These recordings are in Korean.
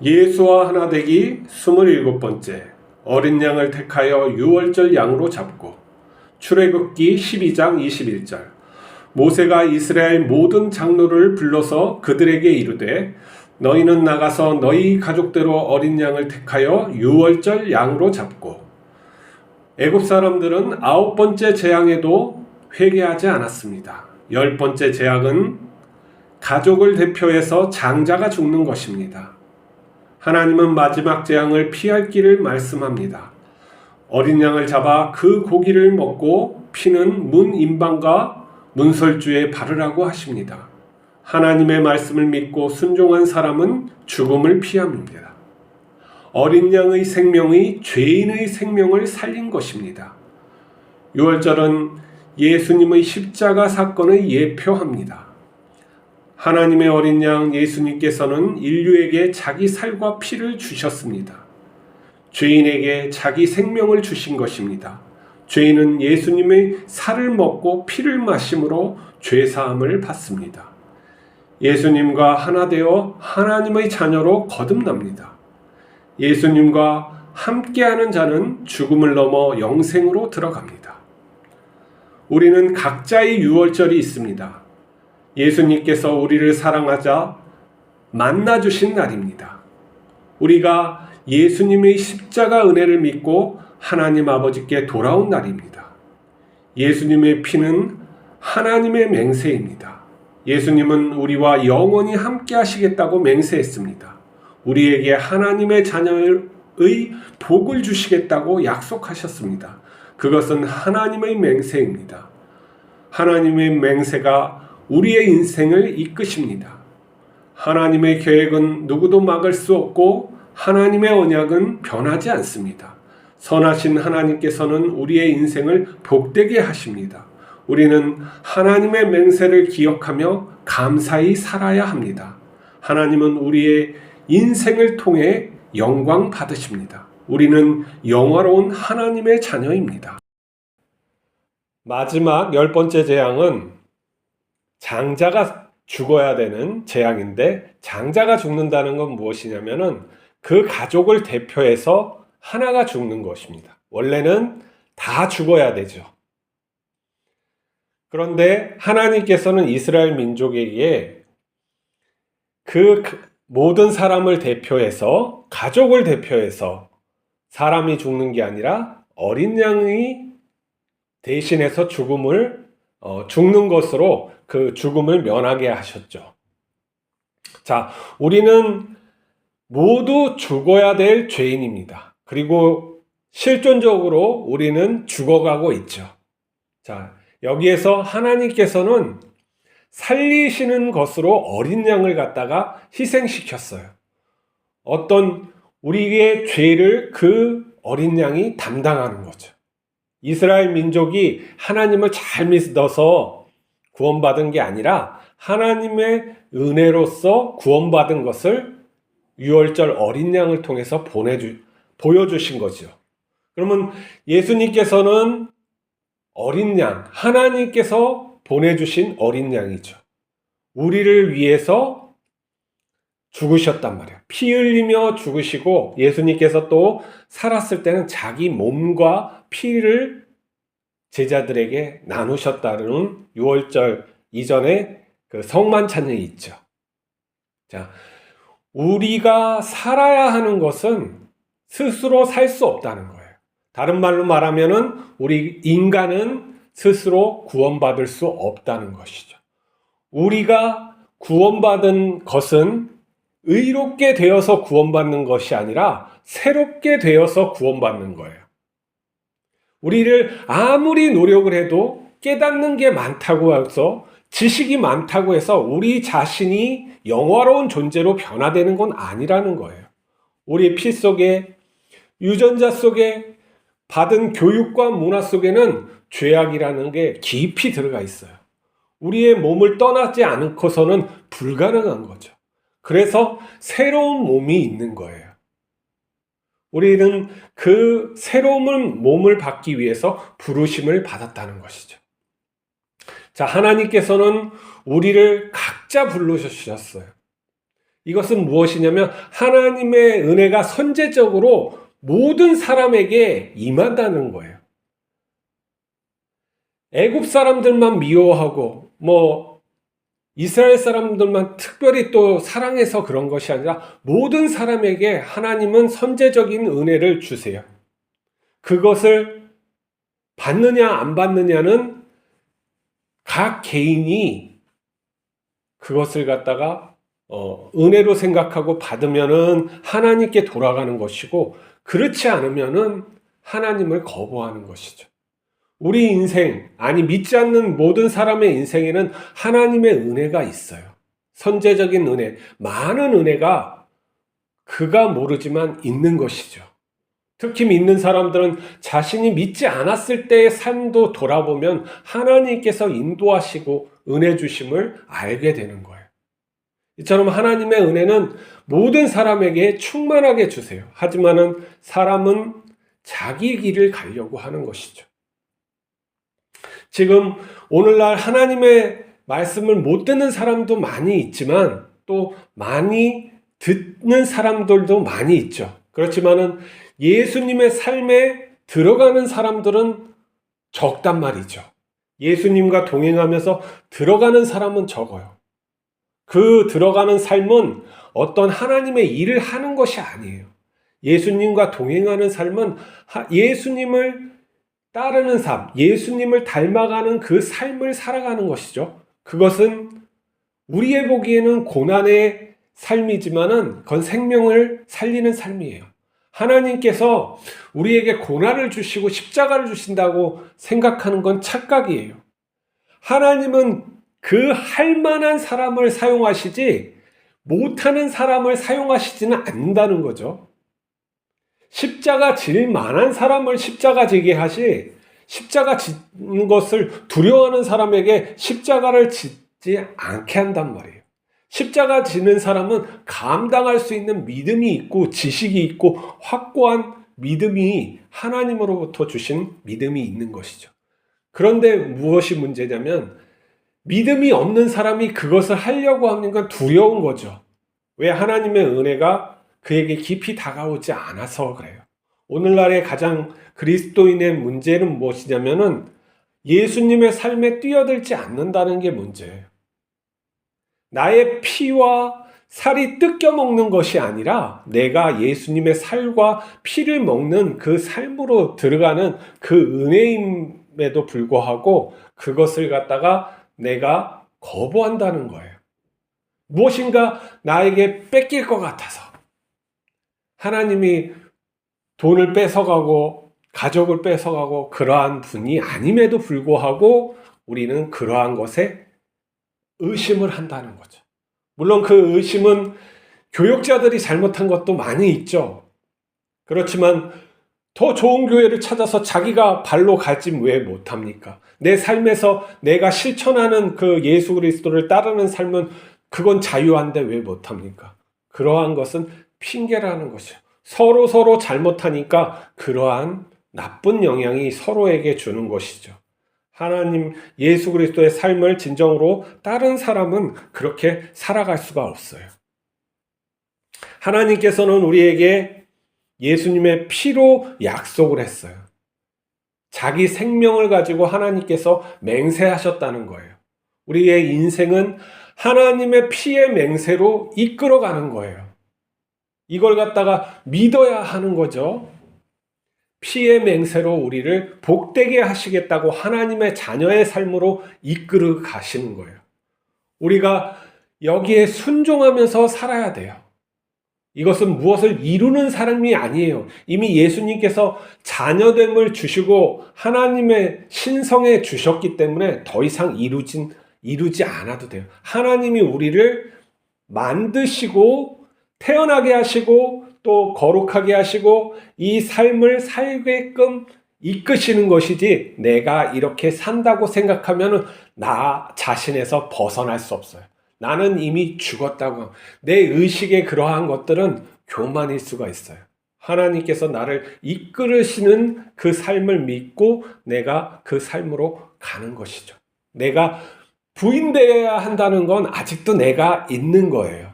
예수와 하나 되기 27번째. 어린 양을 택하여 유월절 양으로 잡고. 출애굽기 12장 21절. 모세가 이스라엘 모든 장로를 불러서 그들에게 이르되 너희는 나가서 너희 가족대로 어린 양을 택하여 유월절 양으로 잡고. 애굽 사람들은 9번째 재앙에도 회개하지 않았습니다. 10번째 재앙은 가족을 대표해서 장자가 죽는 것입니다. 하나님은 마지막 재앙을 피할 길을 말씀합니다. 어린 양을 잡아 그 고기를 먹고 피는 문 임방과 문설주에 바르라고 하십니다. 하나님의 말씀을 믿고 순종한 사람은 죽음을 피합니다. 어린 양의 생명이 죄인의 생명을 살린 것입니다. 유월절은 예수님의 십자가 사건을 예표합니다. 하나님의 어린 양 예수님께서는 인류에게 자기 살과 피를 주셨습니다. 죄인에게 자기 생명을 주신 것입니다. 죄인은 예수님의 살을 먹고 피를 마심으로 죄사함을 받습니다. 예수님과 하나 되어 하나님의 자녀로 거듭납니다. 예수님과 함께하는 자는 죽음을 넘어 영생으로 들어갑니다. 우리는 각자의 유월절이 있습니다. 예수님께서 우리를 사랑하자 만나주신 날입니다. 우리가 예수님의 십자가 은혜를 믿고 하나님 아버지께 돌아온 날입니다. 예수님의 피는 하나님의 맹세입니다. 예수님은 우리와 영원히 함께 하시겠다고 맹세했습니다. 우리에게 하나님의 자녀의 복을 주시겠다고 약속하셨습니다. 그것은 하나님의 맹세입니다. 하나님의 맹세가 우리의 인생을 이끄십니다. 하나님의 계획은 누구도 막을 수 없고 하나님의 언약은 변하지 않습니다. 선하신 하나님께서는 우리의 인생을 복되게 하십니다. 우리는 하나님의 맹세를 기억하며 감사히 살아야 합니다. 하나님은 우리의 인생을 통해 영광 받으십니다. 우리는 영화로운 하나님의 자녀입니다. 마지막 10번째 재앙은 장자가 죽어야 되는 재앙인데, 장자가 죽는다는 건 무엇이냐면은 그 가족을 대표해서 하나가 죽는 것입니다. 원래는 다 죽어야 되죠. 그런데 하나님께서는 이스라엘 민족에게 그 모든 사람을 대표해서, 가족을 대표해서 사람이 죽는 게 아니라 어린 양이 대신해서 죽는 것으로 그 죽음을 면하게 하셨죠. 자, 우리는 모두 죽어야 될 죄인입니다. 그리고 실존적으로 우리는 죽어가고 있죠. 자, 여기에서 하나님께서는 살리시는 것으로 어린 양을 갖다가 희생시켰어요. 어떤 우리의 죄를 그 어린 양이 담당하는 거죠. 이스라엘 민족이 하나님을 잘 믿어서 구원받은 게 아니라 하나님의 은혜로서 구원받은 것을 유월절 어린 양을 통해서 보여주신 거죠. 그러면 예수님께서는 어린 양, 하나님께서 보내주신 어린 양이죠. 우리를 위해서 죽으셨단 말이에요. 피 흘리며 죽으시고, 예수님께서 또 살았을 때는 자기 몸과 피를 제자들에게 나누셨다는 유월절 이전에 그 성만찬이 있죠. 자, 우리가 살아야 하는 것은 스스로 살 수 없다는 거예요. 다른 말로 말하면은 우리 인간은 스스로 구원받을 수 없다는 것이죠. 우리가 구원받은 것은 의롭게 되어서 구원받는 것이 아니라 새롭게 되어서 구원받는 거예요. 우리를 아무리 노력을 해도 깨닫는 게 많다고 해서, 지식이 많다고 해서 우리 자신이 영화로운 존재로 변화되는 건 아니라는 거예요. 우리 피 속에, 유전자 속에 받은 교육과 문화 속에는 죄악이라는 게 깊이 들어가 있어요. 우리의 몸을 떠나지 않고서는 불가능한 거죠. 그래서 새로운 몸이 있는 거예요. 우리는 그 새로운 몸을 받기 위해서 부르심을 받았다는 것이죠. 자, 하나님께서는 우리를 각자 부르셨어요. 이것은 무엇이냐면 하나님의 은혜가 선제적으로 모든 사람에게 임한다는 거예요. 애굽 사람들만 미워하고 이스라엘 사람들만 특별히 또 사랑해서 그런 것이 아니라 모든 사람에게 하나님은 선제적인 은혜를 주세요. 그것을 받느냐 안 받느냐는 각 개인이 그것을 갖다가 은혜로 생각하고 받으면은 하나님께 돌아가는 것이고, 그렇지 않으면은 하나님을 거부하는 것이죠. 우리 인생, 아니 믿지 않는 모든 사람의 인생에는 하나님의 은혜가 있어요. 선제적인 은혜, 많은 은혜가 그가 모르지만 있는 것이죠. 특히 믿는 사람들은 자신이 믿지 않았을 때의 삶도 돌아보면 하나님께서 인도하시고 은혜 주심을 알게 되는 거예요. 이처럼 하나님의 은혜는 모든 사람에게 충만하게 주세요. 하지만은 사람은 자기 길을 가려고 하는 것이죠. 지금 오늘날 하나님의 말씀을 못 듣는 사람도 많이 있지만 또 많이 듣는 사람들도 많이 있죠. 그렇지만은 예수님의 삶에 들어가는 사람들은 적단 말이죠. 예수님과 동행하면서 들어가는 사람은 적어요. 그 들어가는 삶은 어떤 하나님의 일을 하는 것이 아니에요. 예수님과 동행하는 삶은 예수님을 따르는 삶, 예수님을 닮아가는 그 삶을 살아가는 것이죠. 그것은 우리의 보기에는 고난의 삶이지만은 그건 생명을 살리는 삶이에요. 하나님께서 우리에게 고난을 주시고 십자가를 주신다고 생각하는 건 착각이에요. 하나님은 그 할 만한 사람을 사용하시지 못하는 사람을 사용하시지는 않는다는 거죠. 십자가 질 만한 사람을 십자가 지게 하시, 십자가 지는 것을 두려워하는 사람에게 십자가를 짓지 않게 한단 말이에요. 십자가 지는 사람은 감당할 수 있는 믿음이 있고 지식이 있고 확고한 믿음이 하나님으로부터 주신 믿음이 있는 것이죠. 그런데 무엇이 문제냐면 믿음이 없는 사람이 그것을 하려고 하는 건 두려운 거죠. 왜? 하나님의 은혜가 그에게 깊이 다가오지 않아서 그래요. 오늘날의 가장 그리스도인의 문제는 무엇이냐면은 예수님의 삶에 뛰어들지 않는다는 게 문제예요. 나의 피와 살이 뜯겨 먹는 것이 아니라 내가 예수님의 살과 피를 먹는 그 삶으로 들어가는 그 은혜임에도 불구하고 그것을 갖다가 내가 거부한다는 거예요. 무엇인가 나에게 뺏길 것 같아서. 하나님이 돈을 뺏어가고 가족을 뺏어가고 그러한 분이 아님에도 불구하고 우리는 그러한 것에 의심을 한다는 거죠. 물론 그 의심은 교역자들이 잘못한 것도 많이 있죠. 그렇지만 더 좋은 교회를 찾아서 자기가 발로 가지 왜 못합니까? 내 삶에서 내가 실천하는 그 예수 그리스도를 따르는 삶은 그건 자유한데 왜 못합니까? 그러한 것은 핑계라는 것이죠. 서로 잘못하니까 그러한 나쁜 영향이 서로에게 주는 것이죠. 하나님 예수 그리스도의 삶을 진정으로 따른 사람은 그렇게 살아갈 수가 없어요. 하나님께서는 우리에게 예수님의 피로 약속을 했어요. 자기 생명을 가지고 하나님께서 맹세하셨다는 거예요. 우리의 인생은 하나님의 피의 맹세로 이끌어가는 거예요. 이걸 갖다가 믿어야 하는 거죠. 피의 맹세로 우리를 복되게 하시겠다고 하나님의 자녀의 삶으로 이끌어 가시는 거예요. 우리가 여기에 순종하면서 살아야 돼요. 이것은 무엇을 이루는 사람이 아니에요. 이미 예수님께서 자녀됨을 주시고 하나님의 신성에 주셨기 때문에 더 이상 이루지 않아도 돼요. 하나님이 우리를 만드시고 태어나게 하시고 또 거룩하게 하시고 이 삶을 살게끔 이끄시는 것이지 내가 이렇게 산다고 생각하면 나 자신에서 벗어날 수 없어요. 나는 이미 죽었다고. 내 의식에 그러한 것들은 교만일 수가 있어요. 하나님께서 나를 이끌으시는 그 삶을 믿고 내가 그 삶으로 가는 것이죠. 내가 부인되어야 한다는 건 아직도 내가 있는 거예요.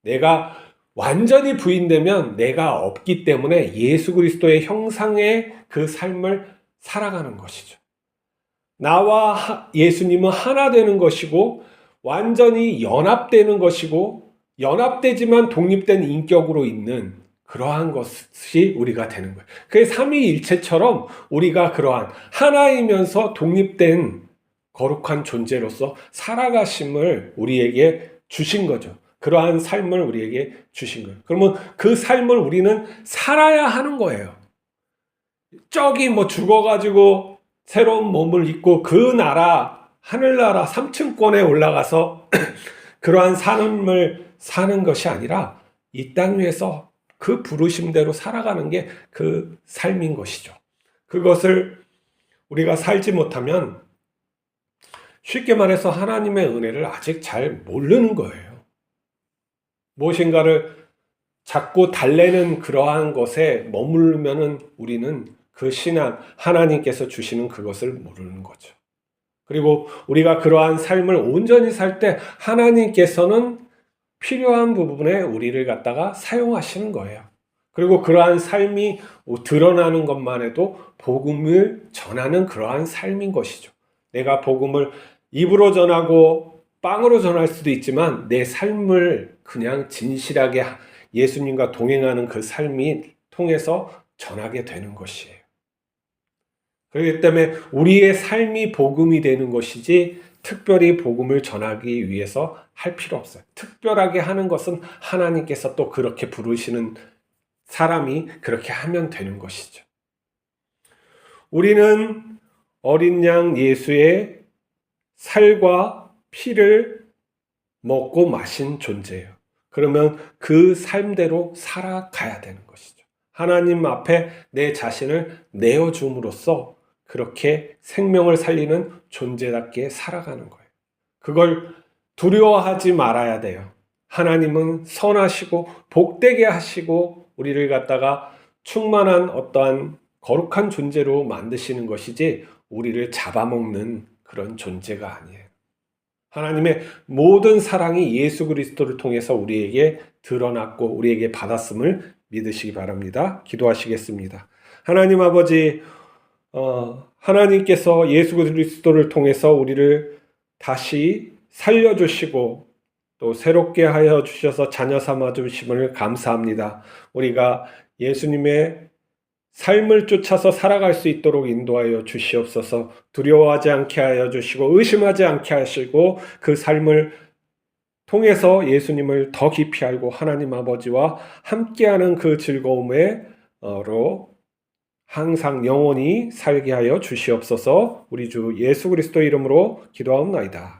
내가 완전히 부인되면 내가 없기 때문에 예수 그리스도의 형상의 그 삶을 살아가는 것이죠. 나와 예수님은 하나 되는 것이고 완전히 연합되는 것이고 연합되지만 독립된 인격으로 있는 그러한 것이 우리가 되는 거예요. 그게 삼위일체처럼 우리가 그러한 하나이면서 독립된 거룩한 존재로서 살아가심을 우리에게 주신 거죠. 그러한 삶을 우리에게 주신 거예요. 그러면 그 삶을 우리는 살아야 하는 거예요. 저기 죽어가지고 새로운 몸을 입고 그 나라, 하늘나라 삼층권에 올라가서 그러한 삶을 사는 것이 아니라 이 땅 위에서 그 부르심대로 살아가는 게 그 삶인 것이죠. 그것을 우리가 살지 못하면 쉽게 말해서 하나님의 은혜를 아직 잘 모르는 거예요. 무엇인가를 자꾸 달래는 그러한 것에 머무르면은 우리는 그 신앙, 하나님께서 주시는 그것을 모르는 거죠. 그리고 우리가 그러한 삶을 온전히 살 때 하나님께서는 필요한 부분에 우리를 갖다가 사용하시는 거예요. 그리고 그러한 삶이 드러나는 것만 해도 복음을 전하는 그러한 삶인 것이죠. 내가 복음을 입으로 전하고 빵으로 전할 수도 있지만 내 삶을 그냥 진실하게 예수님과 동행하는 그 삶이 통해서 전하게 되는 것이에요. 그렇기 때문에 우리의 삶이 복음이 되는 것이지 특별히 복음을 전하기 위해서 할 필요 없어요. 특별하게 하는 것은 하나님께서 또 그렇게 부르시는 사람이 그렇게 하면 되는 것이죠. 우리는 어린 양 예수의 살과 피를 먹고 마신 존재예요. 그러면 그 삶대로 살아가야 되는 것이죠. 하나님 앞에 내 자신을 내어줌으로써 그렇게 생명을 살리는 존재답게 살아가는 거예요. 그걸 두려워하지 말아야 돼요. 하나님은 선하시고 복되게 하시고 우리를 갖다가 충만한 어떠한 거룩한 존재로 만드시는 것이지 우리를 잡아먹는 그런 존재가 아니에요. 하나님의 모든 사랑이 예수 그리스도를 통해서 우리에게 드러났고 우리에게 받았음을 믿으시기 바랍니다. 기도하시겠습니다. 하나님 아버지, 하나님께서 예수 그리스도를 통해서 우리를 다시 살려주시고 또 새롭게 하여 주셔서 자녀 삼아 주심을 감사합니다. 우리가 예수님의 삶을 쫓아서 살아갈 수 있도록 인도하여 주시옵소서. 두려워하지 않게 하여 주시고 의심하지 않게 하시고 그 삶을 통해서 예수님을 더 깊이 알고 하나님 아버지와 함께하는 그 즐거움으로 항상 영원히 살게 하여 주시옵소서. 우리 주 예수 그리스도 이름으로 기도하옵나이다.